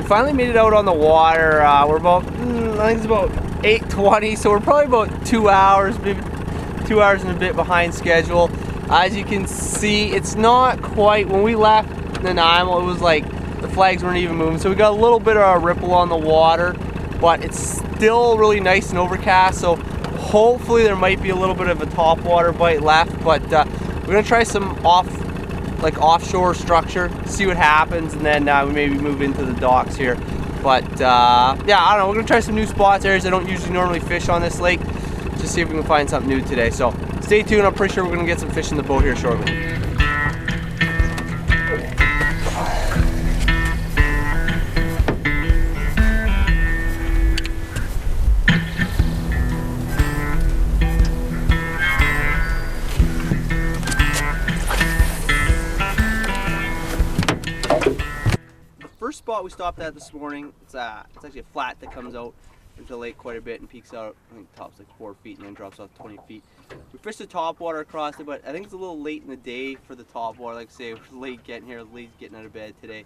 finally made it out on the water. We're about, I think it's about 8:20, so we're probably about 2 hours, maybe 2 hours and a bit behind schedule. As you can see, it's not quite, when we left Nanaimo, it was like the flags weren't even moving, so we got a little bit of a ripple on the water, but it's still really nice and overcast, so hopefully there might be a little bit of a topwater bite left. But we're gonna try some offshore structure, see what happens, and then we maybe move into the docks here. But yeah, I don't know, we're gonna try some new spots, areas I don't usually normally fish on this lake, just see if we can find something new today. So stay tuned, I'm pretty sure we're gonna get some fish in the boat here shortly. First spot we stopped at this morning, it's actually a flat that comes out into the lake quite a bit and peaks out, I think the top's like 4 feet and then drops off 20 feet. We fished the top water across it, but I think it's a little late in the day for the top water. Like I say, we're late getting here, late getting out of bed today.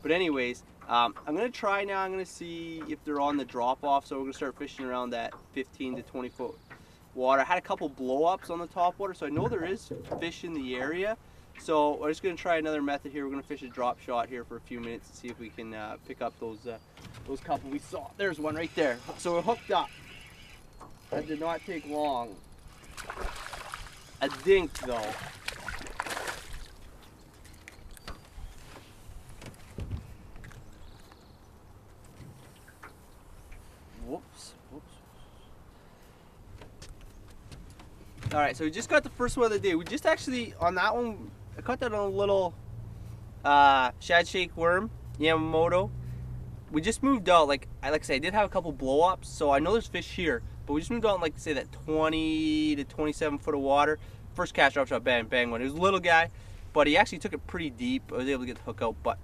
But anyways, I'm gonna try now, I'm gonna see if they're on the drop off, so we're gonna start fishing around that 15 to 20 foot water. I had a couple blow ups on the top water, so I know there is fish in the area. So we're just going to try another method here. We're going to fish a drop shot here for a few minutes and see if we can pick up those couple we saw. There's one right there. So we're hooked up. That did not take long. A dink though. Whoops. Alright, so we just got the first one of the day. We just actually, on that one, I caught that on a little shad shake worm, Yamamoto. We just moved out, like I said, I did have a couple blow-ups, so I know there's fish here, but we just moved out in, like, say, that 20 to 27 foot of water. First cast, drop shot, bang, bang one. It was a little guy, but he actually took it pretty deep. I was able to get the hook out, but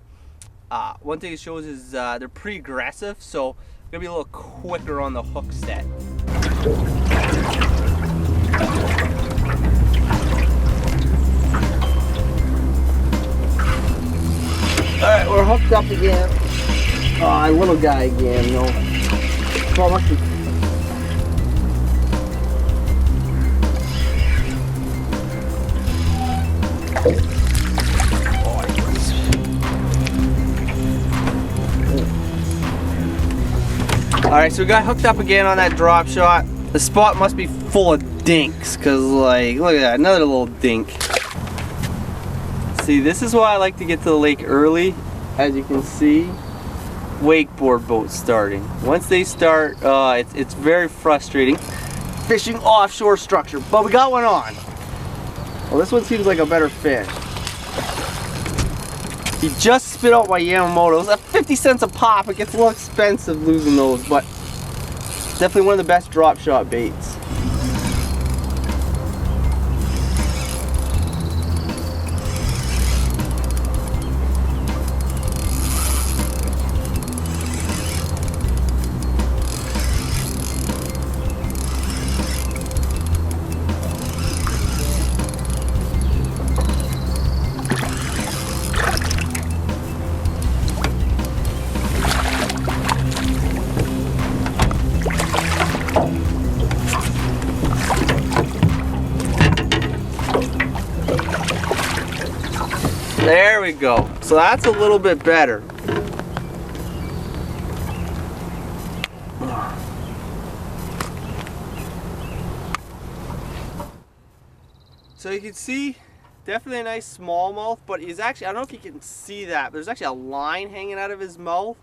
one thing it shows is they're pretty aggressive, so I'm gonna be a little quicker on the hook set. Alright, we're hooked up again. Oh, little guy again, no. Oh, must be. Alright, so we got hooked up again on that drop shot. The spot must be full of dinks, cause like, look at that, another little dink. See, this is why I like to get to the lake early. As you can see, wakeboard boats starting. Once they start, it's very frustrating fishing offshore structure, but we got one on. Well, this one seems like a better fish. He just spit out my Yamamoto. It's at 50 cents a pop. It gets a little expensive losing those, but definitely one of the best drop shot baits. There we go. So that's a little bit better. So you can see, definitely a nice smallmouth, but he's actually, I don't know if you can see that, but there's actually a line hanging out of his mouth,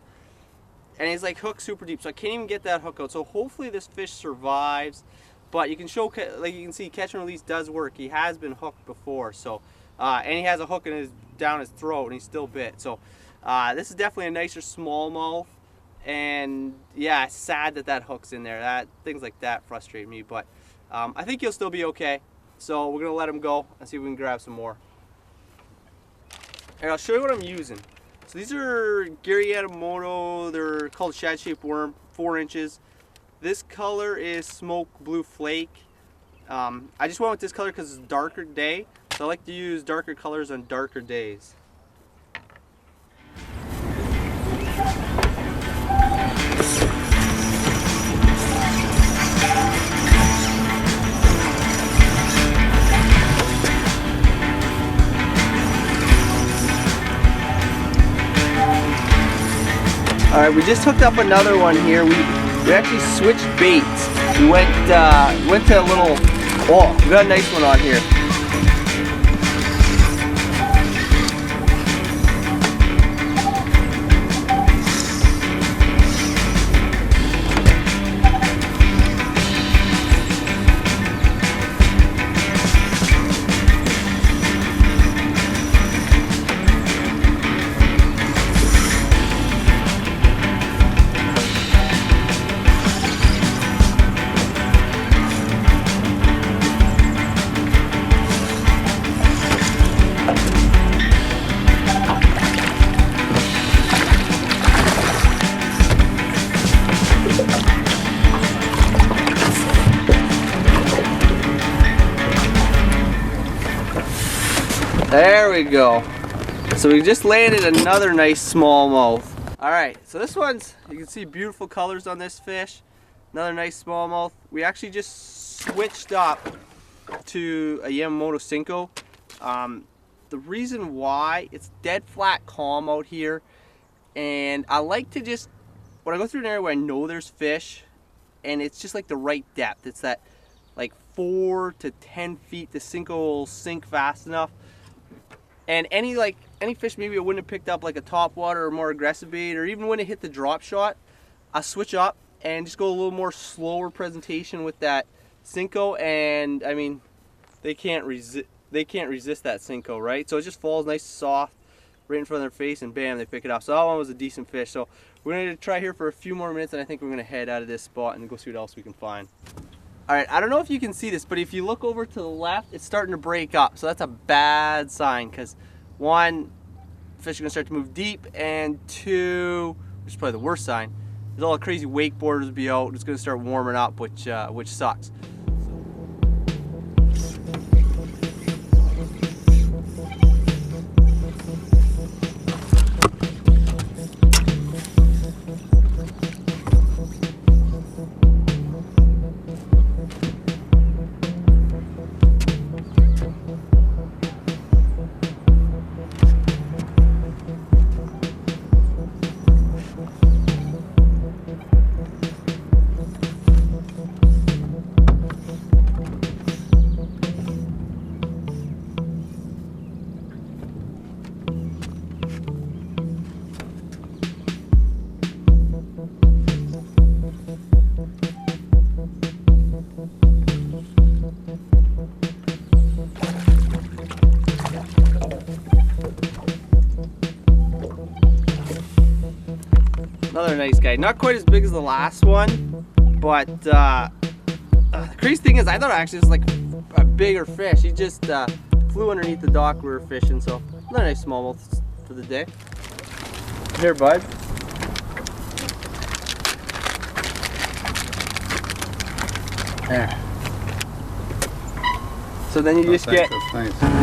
and he's like hooked super deep, so I can't even get that hook out. So hopefully this fish survives, but you can show, like you can see, catch and release does work. He has been hooked before, so and he has a hook in his down his throat, and he's still bit. So this is definitely a nicer smallmouth, and yeah, it's sad that that hook's in there. Things like that frustrate me, but I think he'll still be okay. So we're gonna let him go and see if we can grab some more. And I'll show you what I'm using. So these are Gary Yamamoto. They're called shad shaped worm, 4 inches. This color is smoke blue flake. I just went with this color because it's a darker day. So I like to use darker colors on darker days. All right, we just hooked up another one here. We actually switched baits. We went to a little, oh, we got a nice one on here. There we go. So we just landed another nice smallmouth. All right, so this one's, you can see beautiful colors on this fish. Another nice smallmouth. We actually just switched up to a Yamamoto senko. The reason why, it's dead flat calm out here, and I like to just, when I go through an area where I know there's fish, and it's just like the right depth. It's that like 4 to 10 feet, the senko will sink fast enough. And any fish maybe I wouldn't have picked up, like a topwater or more aggressive bait, or even when it hit the drop shot, I switch up and just go a little more slower presentation with that senko, and I mean, they can't resist that senko, right? So it just falls nice and soft right in front of their face, and bam, they pick it up. So that one was a decent fish. So we're gonna try here for a few more minutes, and I think we're gonna head out of this spot and go see what else we can find. All right, I don't know if you can see this, but if you look over to the left, it's starting to break up. So that's a bad sign, because one, fish are gonna start to move deep, and two, which is probably the worst sign, there's all the crazy wakeboarders be out. It's gonna start warming up, which sucks. Another nice guy. Not quite as big as the last one, but the crazy thing is I thought actually it was like a bigger fish. He just flew underneath the dock we were fishing, so another nice smallmouth for the day. Here, bud. There. So then you just get... That's nice.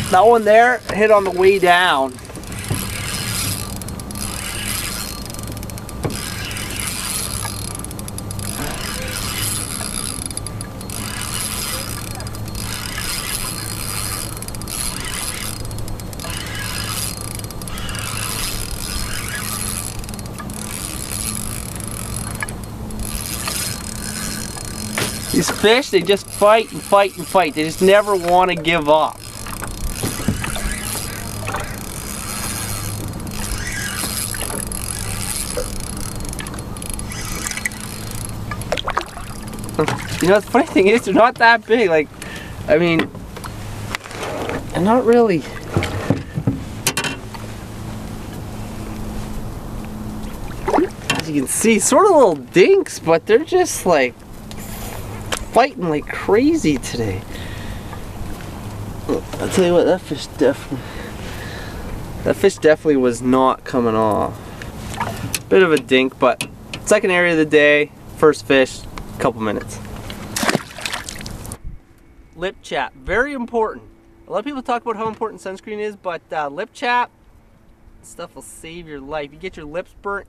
That one there hit on the way down. These fish, they just fight and fight and fight. They just never want to give up. You know, the funny thing is, they're not that big. Like, I mean, they're not really. As you can see, sort of little dinks, but they're just like fighting like crazy today. I'll tell you what, that fish definitely was not coming off. Bit of a dink, but second area of the day, first fish, couple minutes. lip chap. Very important. A lot of people talk about how important sunscreen is, but lip chap, stuff will save your life. You get your lips burnt,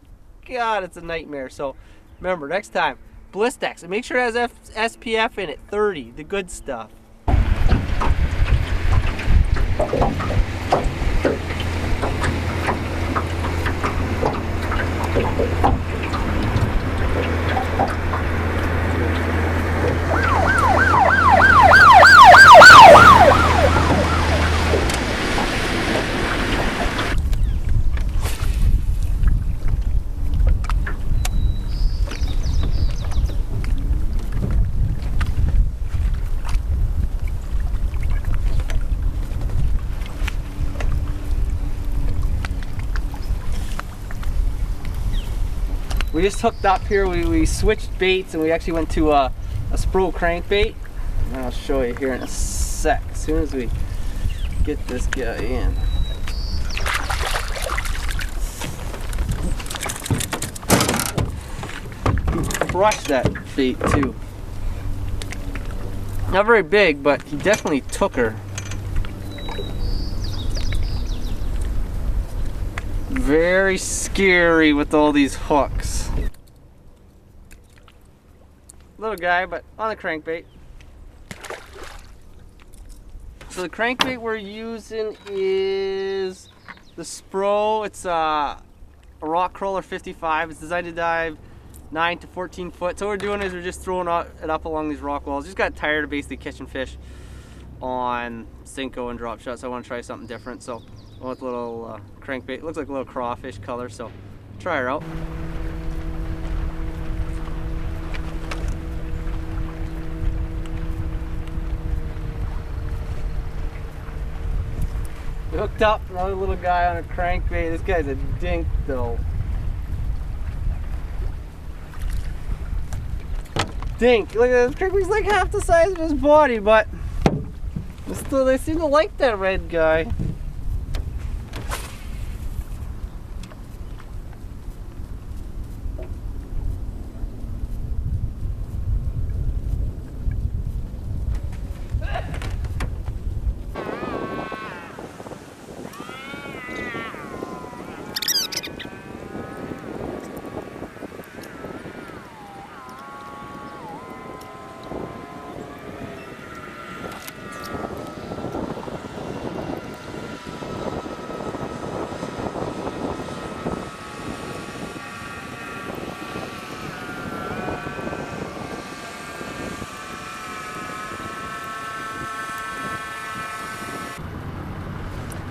God, it's a nightmare. So remember, next time, Blistex, and make sure it has SPF in it, 30, the good stuff. We just hooked up here, we switched baits, and we actually went to a Spro crankbait. And I'll show you here in a sec, as soon as we get this guy in. He crushed that bait too. Not very big, but he definitely took her. Very scary with all these hooks. Little guy, but on the crankbait. So the crankbait we're using is the Spro. It's a rock crawler 55. It's designed to dive 9 to 14 foot. So what we're doing is we're just throwing it up along these rock walls. Just got tired of basically catching fish on senko and drop shots. So I want to try something different. So I went with a little crankbait. It looks like a little crawfish color, so try her out. We hooked up another little guy on a crankbait. This guy's a dink though. Dink. Look at this crankbait's like half the size of his body, but still they seem to like that red guy.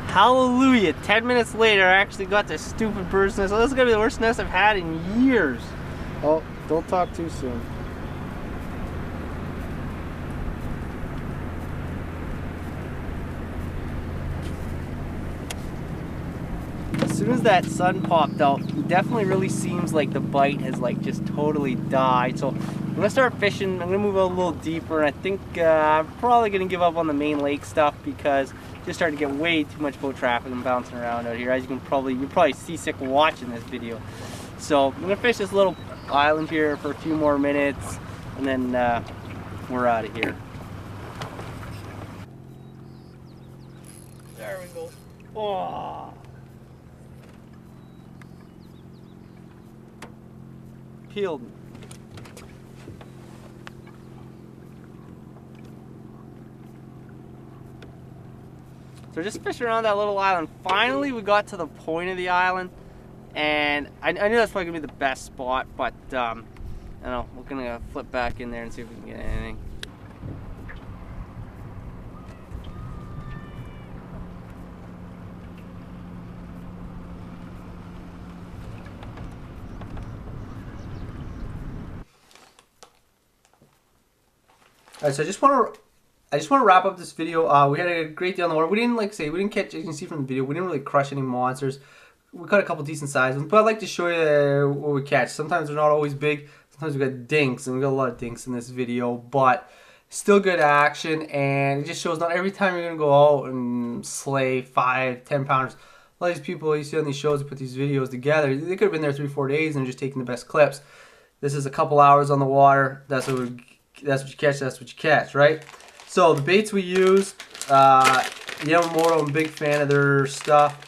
Hallelujah, 10 minutes later I actually got this stupid bird's nest. Oh, this is gonna be the worst nest I've had in years. Oh, don't talk too soon. As soon as that sun popped out, it definitely really seems like the bite has like just totally died. So I'm gonna start fishing. I'm gonna move a little deeper, and I think I'm probably gonna give up on the main lake stuff because just starting to get way too much boat traffic and bouncing around out here. As you can you're probably seasick watching this video. So I'm gonna fish this little island here for a few more minutes, and then we're out of here. There we go. Oh. Peeled. So we're just fishing around that little island. Finally, we got to the point of the island, and I knew that's probably gonna be the best spot, but I don't know, we're gonna flip back in there and see if we can get anything. Alright, so I just want to wrap up this video. We had a great day on the water. We didn't we didn't catch, as you can see from the video, we didn't really crush any monsters. We caught a couple decent sized ones, but I'd like to show you what we catch. Sometimes they're not always big. Sometimes we got dinks, and we got a lot of dinks in this video, but still good action, and it just shows not every time you're going to go out and slay 5, 10 pounders. A lot of these people you see on these shows that put these videos together, they could have been there 3-4 days and just taking the best clips. This is a couple hours on the water. That's what you catch, right? So the baits we use, Yamamoto, I'm a big fan of their stuff.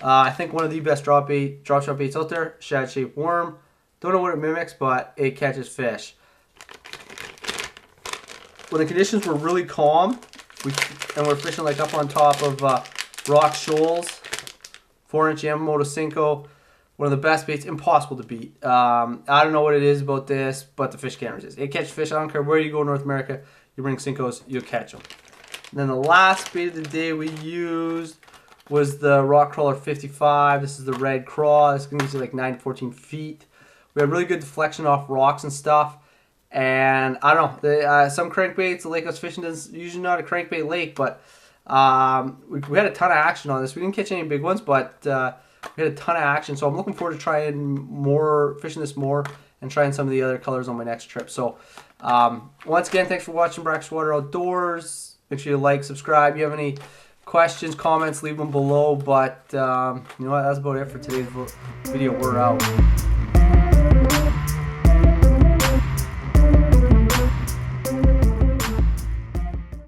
I think one of the best drop shot baits out there, shad shaped worm. Don't know what it mimics, but it catches fish. When the conditions were really calm, and we're fishing like up on top of rock shoals, 4-inch Yamamoto senko, one of the best baits, impossible to beat. I don't know what it is about this, but the fish can't resist. It catches fish. I don't care where you go in North America. You bring senkos, you'll catch them. And then the last bait of the day we used was the Rock Crawler 55. This is the red craw. It's going to be like 9 to 14 feet. We had really good deflection off rocks and stuff. And I don't know, some crankbaits, the lake I was fishing is usually not a crankbait lake, but we had a ton of action on this. We didn't catch any big ones, but we had a ton of action. So I'm looking forward to fishing this more, and trying some of the other colors on my next trip. So once again, thanks for watching Brackish-Water Outdoors. Make sure you like, subscribe. If you have any questions, comments, leave them below. But you know what, that's about it for today's video. We're out.